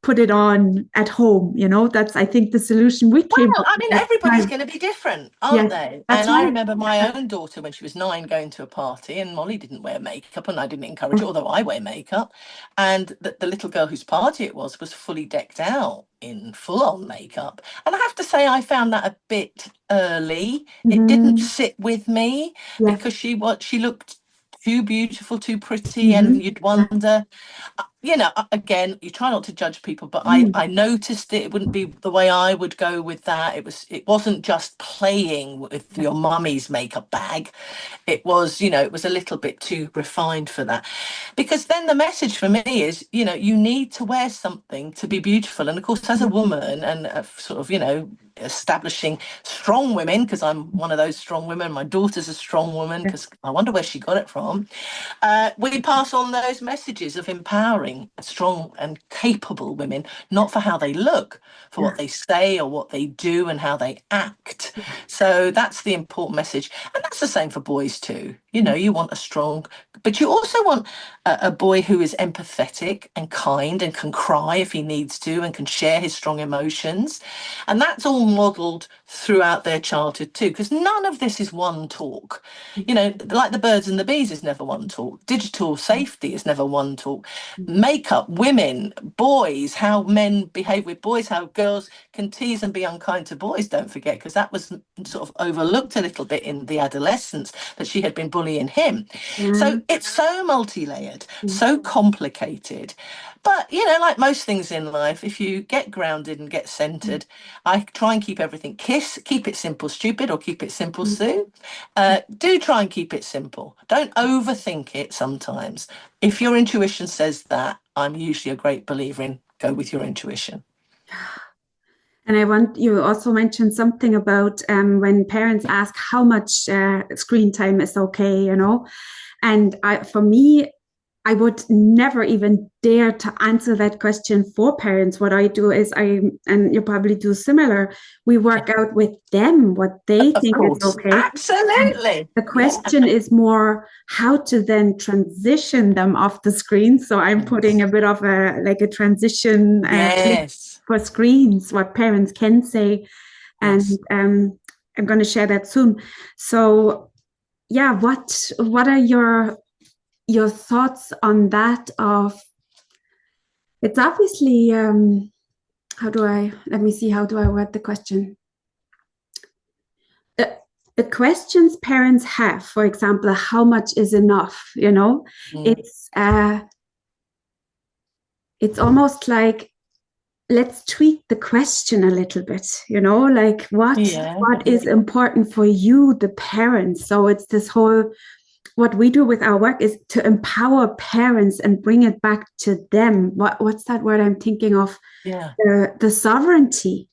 [SPEAKER 2] put it on at home? That's, I think, the solution we came up with.
[SPEAKER 1] Everybody's going to be different, aren't they? And I remember my own daughter when she was 9 going to a party, and Molly didn't wear makeup, and I didn't encourage it, although I wear makeup. And the little girl whose party it was fully decked out in full-on makeup. And I have to say, I found that a bit early. It didn't sit with me because she looked too beautiful, too pretty, and you'd wonder, again, you try not to judge people, but I noticed it wouldn't be the way I would go with that. It wasn't just playing with your mummy's makeup bag. It was, it was a little bit too refined for that. Because then the message for me is, you need to wear something to be beautiful. And of course, as a woman and sort of, establishing strong women, because I'm one of those strong women, my daughter's a strong woman, because I wonder where she got it from. We pass on those messages of empowering strong and capable women, not for how they look, for what they say or what they do and how they act. So that's the important message. And that's the same for boys too. You want a strong, but you also want a boy who is empathetic and kind and can cry if he needs to and can share his strong emotions. And that's all modelled throughout their childhood too, because none of this is one talk. Like the birds and the bees is never one talk. Digital safety is never one talk. Makeup, women, boys, how men behave with boys, how girls can tease and be unkind to boys, don't forget, because that was sort of overlooked a little bit in the adolescence, that she had been bullying him. So it's so multi-layered, so complicated. But, like most things in life, if you get grounded and get centered, I try and keep everything keep it simple, stupid, or keep it simple, Sue. Do try and keep it simple. Don't overthink it sometimes. If your intuition says that, I'm usually a great believer in go with your intuition.
[SPEAKER 2] And you also mentioned something about when parents ask how much screen time is okay, and for me, I would never even dare to answer that question for parents. What I do is and you probably do similar, we work out with them what they think is okay.
[SPEAKER 1] Absolutely.
[SPEAKER 2] And the question is more how to then transition them off the screen. So I'm putting a bit of a transition for screens, what parents can say. And I'm going to share that soon. So what are your thoughts on that? It's obviously how do I word the question? the questions parents have, for example, how much is enough, it's almost like, let's tweak the question a little bit, like what is important for you, the parents. So it's this whole, what we do with our work is to empower parents and bring it back to them. What's that word I'm thinking of? The sovereignty,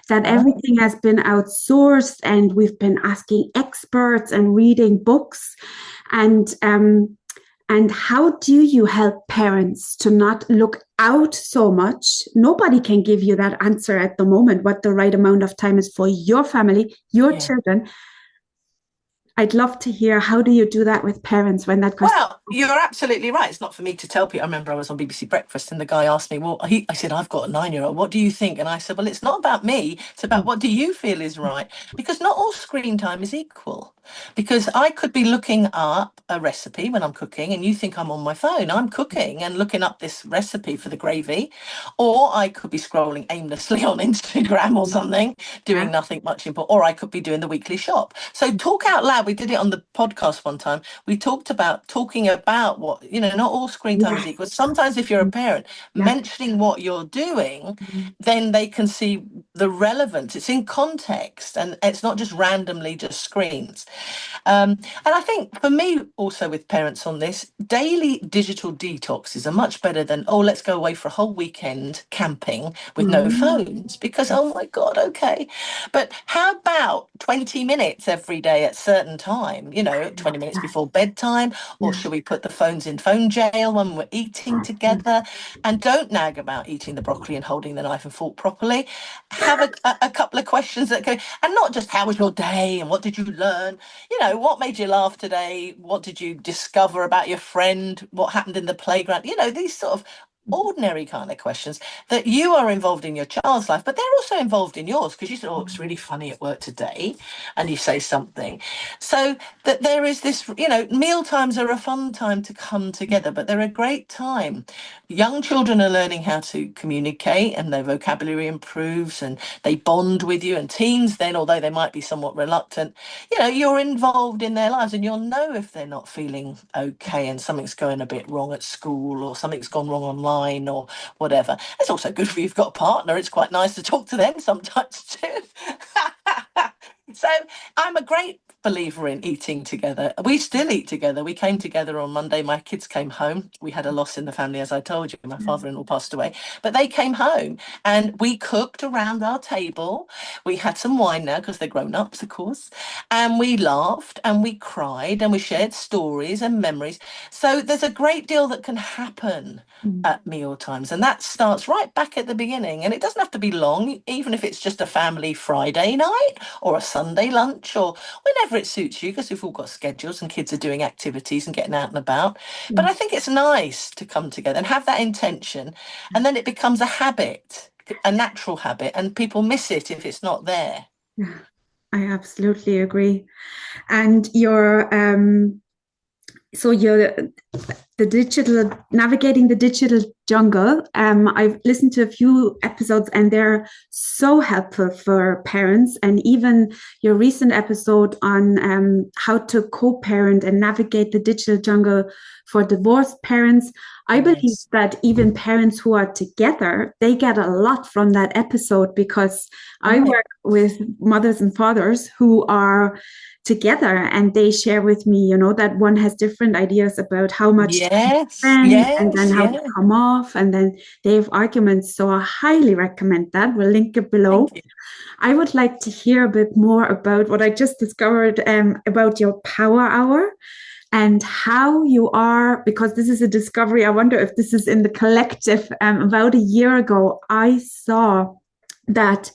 [SPEAKER 2] that everything has been outsourced, and we've been asking experts and reading books. And how do you help parents to not look out so much? Nobody can give you that answer at the moment, what the right amount of time is for your family, your children. I'd love to hear, how do you do that with parents when that question?
[SPEAKER 1] Well, you're absolutely right. It's not for me to tell people. I remember I was on BBC Breakfast and the guy asked me, well, I said, I've got a 9-year-old. What do you think? And I said, well, it's not about me. It's about what do you feel is right? Because not all screen time is equal. Because I could be looking up a recipe when I'm cooking and you think I'm on my phone. I'm cooking and looking up this recipe for the gravy. Or I could be scrolling aimlessly on Instagram or something, doing nothing much important. Or I could be doing the weekly shop. So talk out loud. We did it on the podcast one time. We talking about what, not all screen time is equal. Sometimes if you're a parent, mentioning what you're doing, then they can see the relevance. It's in context and it's not just randomly just screens. And I think for me also with parents on this, daily digital detoxes are much better than, let's go away for a whole weekend camping with no phones, because, oh my God, okay. But how about 20 minutes every day at certain time, 20 minutes before bedtime, or should we put the phones in phone jail when we're eating together? And don't nag about eating the broccoli and holding the knife and fork properly. Have a couple of questions that go, and not just how was your day and what did you learn? What made you laugh today? What did you discover about your friend? What happened in the playground? These sort of ordinary kind of questions that you are involved in your child's life, but they're also involved in yours, because you say, it's really funny at work today, and you say something. So that there is this, meal times are a fun time to come together, but they're a great time. Young children are learning how to communicate and their vocabulary improves and they bond with you. And teens then, although they might be somewhat reluctant, you're involved in their lives and you'll know if they're not feeling okay and something's going a bit wrong at school or something's gone wrong online or whatever. It's also good if you've got a partner. It's quite nice to talk to them sometimes too. So I'm a great believer in eating together. We still eat together. We came together on Monday. My kids came home. We had a loss in the family, as I told you. My father-in-law passed away, but they came home and we cooked around our table. We had some wine now because they're grown-ups, of course, and we laughed and we cried and we shared stories and memories. So there's a great deal that can happen at meal times, and that starts right back at the beginning, and it doesn't have to be long, even if it's just a family Friday night or a Sunday lunch or whenever it suits you, because we've all got schedules and kids are doing activities and getting out and about. But I think it's nice to come together and have that intention, and then it becomes a habit, a natural habit, and people miss it if it's not there.
[SPEAKER 2] Yeah, I absolutely agree. And navigating the digital jungle. I've listened to a few episodes and they're so helpful for parents. And even your recent episode on how to co-parent and navigate the digital jungle for divorced parents. I believe that even parents who are together, they get a lot from that episode, because I work with mothers and fathers who are together and they share with me, that one has different ideas about how much to spend and then how to come off, and then they have arguments. So I highly recommend that. We'll link it below. I would like to hear a bit more about what I just discovered about your power hour and how you are, because this is a discovery. I wonder if this is in the collective. About a year ago, I saw that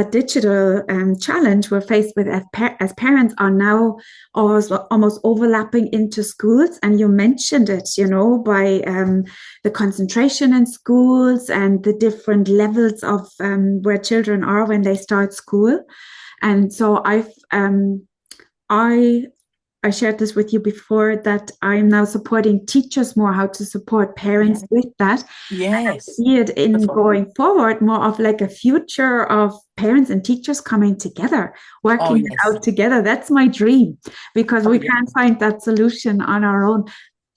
[SPEAKER 2] digital challenge we're faced with as parents are now almost overlapping into schools. And you mentioned it, by the concentration in schools and the different levels of where children are when they start school. And so I I shared this with you before, that I'm now supporting teachers more, how to support parents with that.
[SPEAKER 1] Yes.
[SPEAKER 2] See it in going forward more of like a future of parents and teachers coming together, working it out together. That's my dream, because we can't find that solution on our own.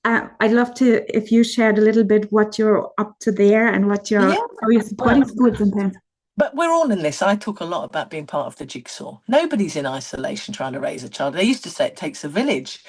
[SPEAKER 2] I'd love to, if you shared a little bit what you're up to there and what how you're supporting schools and parents.
[SPEAKER 1] But we're all in this. I talk a lot about being part of the jigsaw. Nobody's in isolation trying to raise a child. They used to say it takes a village,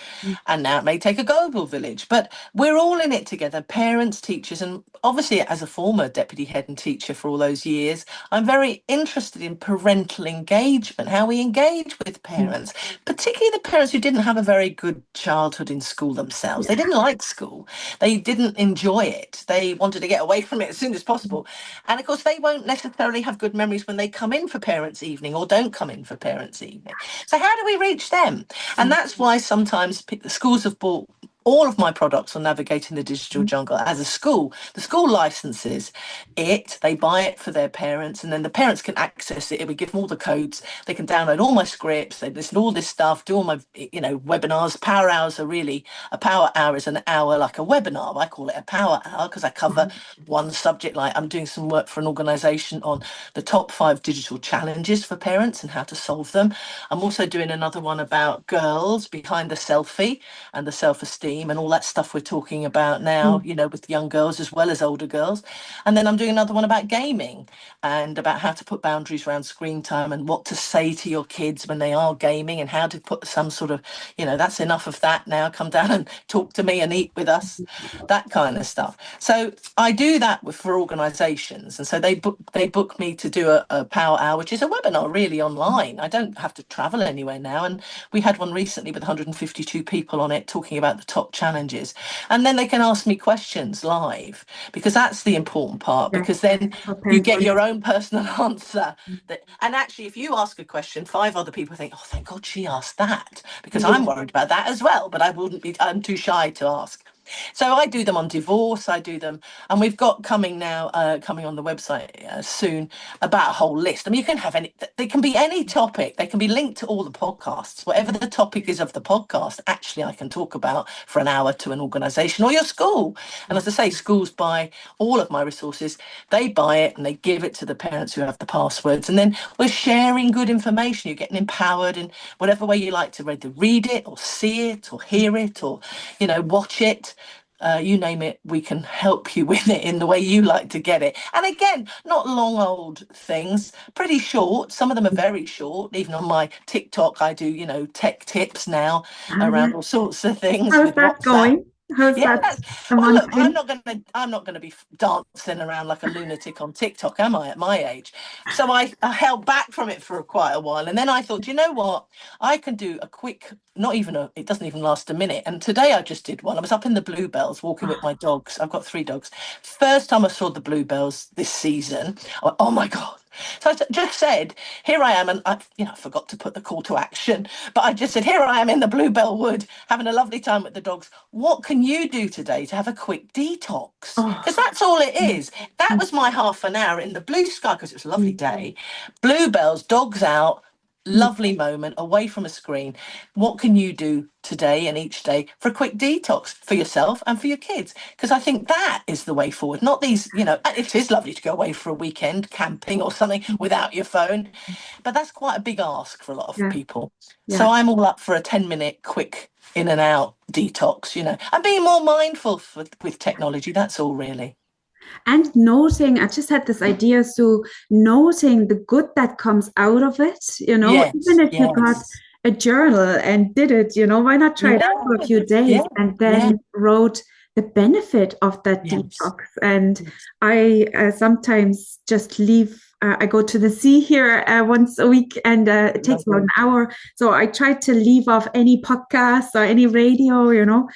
[SPEAKER 1] and now it may take a global village. But we're all in it together, parents, teachers, and obviously as a former deputy head and teacher for all those years, I'm very interested in parental engagement, how we engage with parents, particularly the parents who didn't have a very good childhood in school themselves. They didn't like school. They didn't enjoy it. They wanted to get away from it as soon as possible. And of course, they won't necessarily have good memories when they come in for parents' evening or don't come in for parents' evening. So how do we reach them? And that's why sometimes the schools have bought all of my products on navigating the digital jungle as a school. The school licenses it, they buy it for their parents, and then the parents can access it. We give them all the codes. They can download all my scripts, they listen to all this stuff, do all my webinars. Power hours are really, a power hour is an hour like a webinar. I call it a power hour because I cover one subject. Like I'm doing some work for an organization on the top 5 digital challenges for parents and how to solve them. I'm also doing another one about girls behind the selfie and the self-esteem and all that stuff we're talking about now, with young girls as well as older girls. And then I'm doing another one about gaming and about how to put boundaries around screen time and what to say to your kids when they are gaming and how to put some sort of, that's enough of that now, come down and talk to me and eat with us, that kind of stuff. So I do that for organizations, and so they book me to do a power hour, which is a webinar really online. I don't have to travel anywhere now, and we had one recently with 152 people on it talking about the top challenges, and then they can ask me questions live, because that's the important part, because then you get your own personal answer. And actually, if you ask a question, 5 other people think, oh, thank God she asked that, because I'm worried about that as well, but I'm too shy to ask. So I do them on divorce, I do them, and we've got coming on the website soon, about a whole list. I mean, you can have they can be any topic, they can be linked to all the podcasts, whatever the topic is of the podcast, actually I can talk about for an hour to an organisation or your school. And as I say, schools buy all of my resources, they buy it and they give it to the parents who have the passwords, and then we're sharing good information. You're getting empowered in whatever way you like to read it or see it or hear it or, watch it. You name it, we can help you with it in the way you like to get it. And again, not long old things, pretty short. Some of them are very short. Even on my TikTok, I do, tech tips now around all sorts of things.
[SPEAKER 2] How's that going? How's that?
[SPEAKER 1] Well, look, I'm not gonna be dancing around like a lunatic on TikTok, am I, at my age? So I held back from it for quite a while, and then I thought, you know what, I can do a quick, it doesn't even last a minute. And today I just did one. I was up in the Bluebells walking with my dogs. I've got 3 dogs. First time I saw the Bluebells this season, I went, oh my God. So I just said, here I am, and I forgot to put the call to action, but I just said, here I am in the Bluebell Wood, having a lovely time with the dogs. What can you do today to have a quick detox? Because that's all it is. That was my half an hour in the blue sky, because it was a lovely day. Bluebells, dogs out, lovely moment away from a screen. What can you do today and each day for a quick detox for yourself and for your kids? Because I think that is the way forward, not these, it is lovely to go away for a weekend camping or something without your phone, but that's quite a big ask for a lot of people. So I'm all up for a 10-minute quick in and out detox, and being more mindful with technology. That's all really.
[SPEAKER 2] And noting, I just had this idea, so noting the good that comes out of it, even if you got a journal and did it, why not try it out for a few days and then wrote the benefit of that detox. And I sometimes just leave, I go to the sea here once a week, and it takes about an hour. So I try to leave off any podcasts or any radio,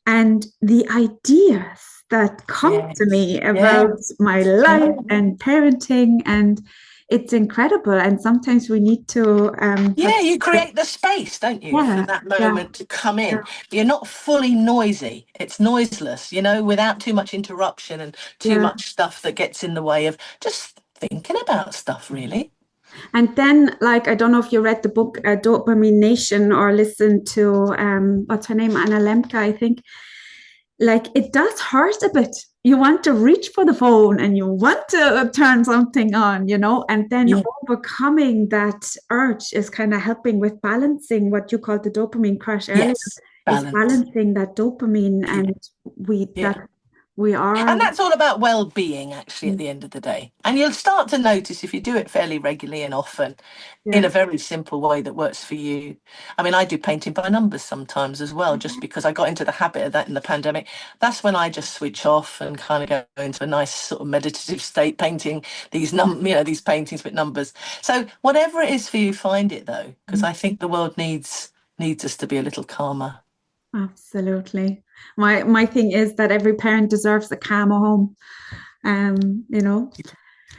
[SPEAKER 2] and the ideas that come to me about my life and parenting, and it's incredible. And sometimes we need to
[SPEAKER 1] you create the space, don't you, for that moment to come in. You're not fully noisy, it's noiseless, without too much interruption and too much stuff that gets in the way of just thinking about stuff, really.
[SPEAKER 2] And then, like, I don't know if you read the book Dopamine Nation or listened to what's her name, Anna Lemke, I think. Like, it does hurt a bit. You want to reach for the phone and you want to turn something on, you know, and then
[SPEAKER 1] Yeah.
[SPEAKER 2] overcoming that urge is kind of helping with balancing what you called the dopamine crash earlier,
[SPEAKER 1] Yes.
[SPEAKER 2] is
[SPEAKER 1] Balance.
[SPEAKER 2] balancing that dopamine,
[SPEAKER 1] Yeah.
[SPEAKER 2] and
[SPEAKER 1] Yeah.
[SPEAKER 2] we are.
[SPEAKER 1] And that's all about well-being, actually, at the end of the day. And you'll start to notice if you do it fairly regularly and often in
[SPEAKER 2] Yeah.
[SPEAKER 1] a very simple way that works for you. I mean, I do painting by numbers sometimes as well, just because I got into the habit of that in the pandemic. That's when I just switch off and kind of go into a nice sort of meditative state, painting these paintings with numbers. So whatever it is for you, find it though, because I think the world needs us to be a little calmer.
[SPEAKER 2] Absolutely. My thing is that every parent deserves a calmer home. You know.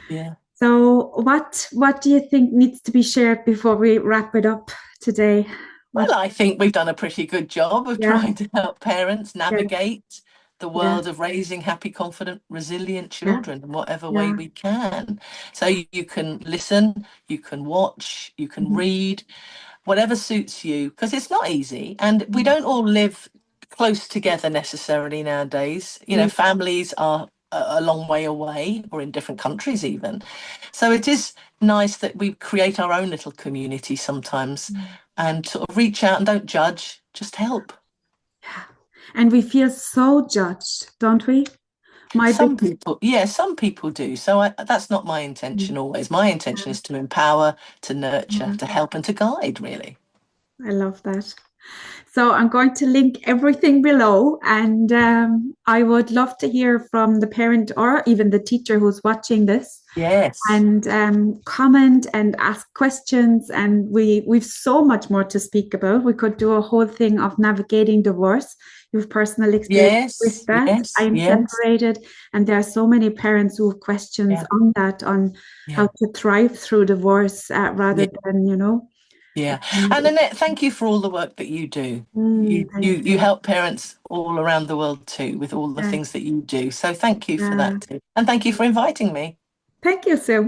[SPEAKER 1] Yeah.
[SPEAKER 2] So what do you think needs to be shared before we wrap it up today?
[SPEAKER 1] Well,
[SPEAKER 2] What
[SPEAKER 1] I think we've done a pretty good job of
[SPEAKER 2] yeah,
[SPEAKER 1] trying to help parents
[SPEAKER 2] yeah,
[SPEAKER 1] navigate the
[SPEAKER 2] yeah,
[SPEAKER 1] world of raising happy, confident, resilient
[SPEAKER 2] yeah,
[SPEAKER 1] children in whatever way
[SPEAKER 2] yeah.
[SPEAKER 1] we can. So you can listen, you can watch, you can
[SPEAKER 2] Mhm,
[SPEAKER 1] read, whatever suits you, because it's not easy. And we
[SPEAKER 2] mhm,
[SPEAKER 1] don't all live close together necessarily nowadays. You know,
[SPEAKER 2] mm,
[SPEAKER 1] families are a long way away or in different countries even. So it is nice that we create our own little community sometimes
[SPEAKER 2] mm.
[SPEAKER 1] and sort of reach out and don't judge, just help.
[SPEAKER 2] Yeah. And we feel so judged, don't we? My big
[SPEAKER 1] Some people, yeah, some people do. So that's not my intention
[SPEAKER 2] mm,
[SPEAKER 1] always. My intention is to empower, to nurture,
[SPEAKER 2] yeah,
[SPEAKER 1] to help, and to guide, really.
[SPEAKER 2] I love that. So I'm going to link everything below, and I would love to hear from the parent or even the teacher who's watching this,
[SPEAKER 1] Yes.
[SPEAKER 2] and comment and ask questions. And we've so much more to speak about. We could do a whole thing of navigating divorce. You have personal experience with
[SPEAKER 1] Yes.
[SPEAKER 2] that.
[SPEAKER 1] Yes.
[SPEAKER 2] I'm
[SPEAKER 1] Yes.
[SPEAKER 2] separated, and there are so many parents who have questions
[SPEAKER 1] Yeah.
[SPEAKER 2] on that, on how
[SPEAKER 1] Yeah.
[SPEAKER 2] to thrive through divorce rather
[SPEAKER 1] Yeah.
[SPEAKER 2] than, you know.
[SPEAKER 1] Yeah. And Annette, thank you for all the work that you do.
[SPEAKER 2] Thank
[SPEAKER 1] You
[SPEAKER 2] you.
[SPEAKER 1] help parents all around the world too with all the
[SPEAKER 2] Yeah,
[SPEAKER 1] things that you do. So thank you for
[SPEAKER 2] yeah.
[SPEAKER 1] that too. And thank you for inviting me.
[SPEAKER 2] Thank you, Sue.